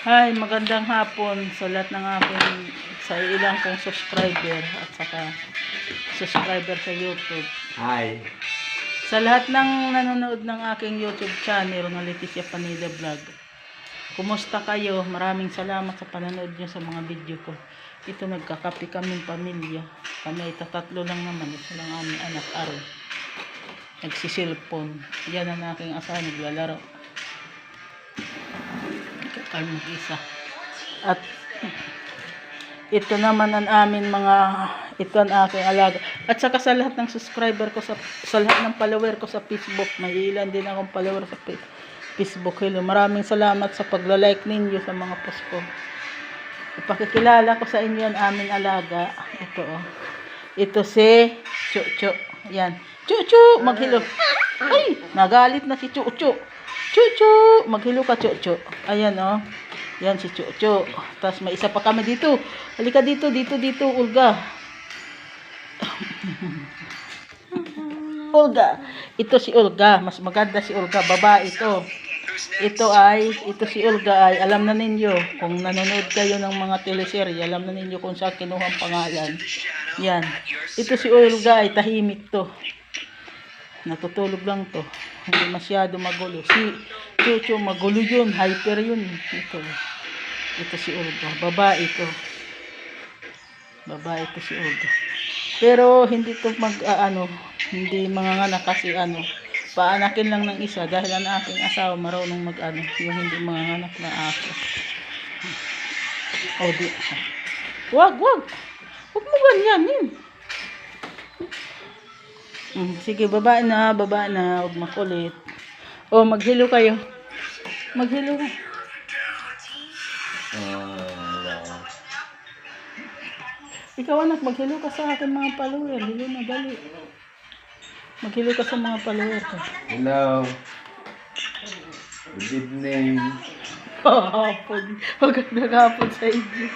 Hi, magandang hapon sa lahat ng sa ilang kong subscriber at saka subscriber sa YouTube. Hi. Sa lahat ng nanonood ng aking YouTube channel na Leticia Panida Vlog. Kumusta kayo? Maraming salamat sa panonood nyo sa mga video ko. Ito nagkakapi kaming pamilya. Kami ay tatatlo lang naman. Ito lang aming anak Aro. Nagsisilpon. Yan ang aking asawa naglalaro. Kami mag-isa. At ito naman ang amin ito ang aking alaga. At saka sa lahat ng subscriber ko, sa lahat ng follower ko sa Facebook, may ilan din akong follower sa Facebook. Hello, maraming salamat sa pagla-like ninyo sa mga post ko. Ipakikilala ko sa inyo ang aming alaga. Ito oh. Ito si Chuchu. Yan. Chuchu, maghilo. Ay, nagalit na si Chuchu. Chuchu, maghilo ka Chuchu. Ayan oh. Yan si Chuchu. Tapos may isa pa kami dito. Halika dito, dito, Olga. Olga. Ito si Olga. Mas maganda si Olga. Babae ito. Ito si Olga ay alam na ninyo. Kung nanonood kayo ng mga teleserye, alam na ninyo kung saan kinuha ang pangalan. Yan. Ito si Olga ay tahimik to. Natutulog lang to. Hindi masyado magulo. Si Chuchu magulo yun. Hyper yun. Ito si Olga. Babae ito. Babae ito si Olga. Pero hindi to hindi manganganak kasi paanakin lang ng isa dahil ang aking asawa marunong yung hindi manganganak na aso. O di. Wag mo ganyanin. Sige, baba na. Huwag makulit. O, maghilo kayo. Maghilo ka. Ikaw anak, maghilo ka sa akin mga follower. Hilo na, dali. Maghilo ka sa mga follower ko. Hello. Good evening. Magandang hapon sa inyo.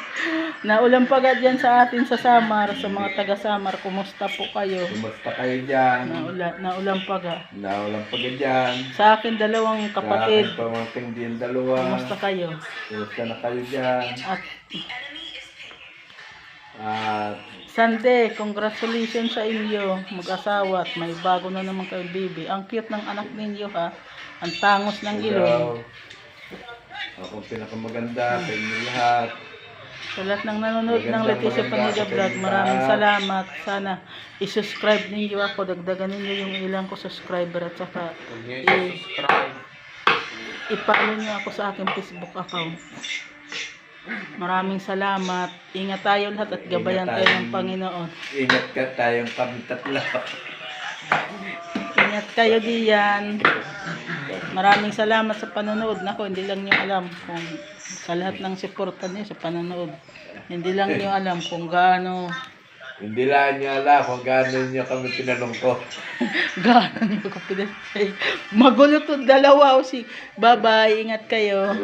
Naulang pagad yan sa atin sa Samar, sa mga taga Samar. Kumusta po kayo? Kumusta kayo dyan? Naulang pagad. Naulang pagad dyan. Sa akin dalawang kapatid. Sa akin pamangking din dalawa. Kumusta kayo? Kumusta na kayo dyan? At Sande, congratulations sa inyo, mag-asawa at may bago na naman kayong baby. Ang cute ng anak ninyo ha. Ang tangos ng ilong. Ako pinakamaganda sa inyo lahat. Sa lahat ng nanonood ng Leticia Panida Vlog, maraming salamat. Sana i-subscribe ninyo ako, dagdagan ninyo yung ilang ko subscriber at saka i-follow nyo ako sa aking Facebook account. Maraming salamat. Ingat tayo lahat at gabayan tayo ng Panginoon. Ingat ka tayong kami tatlo. Ingat kayo diyan. Maraming salamat sa panonood. Nako, hindi lang niyo alam kung sa lahat ng suporta niyo sa panonood. Hindi lang niyo alam kung gaano. Hindi lang niyo alam kung gaano niyo kami pinalungkot. Gaano niyo ko pinatay. Magulo to dalawa o si. Bye-bye. Ingat kayo.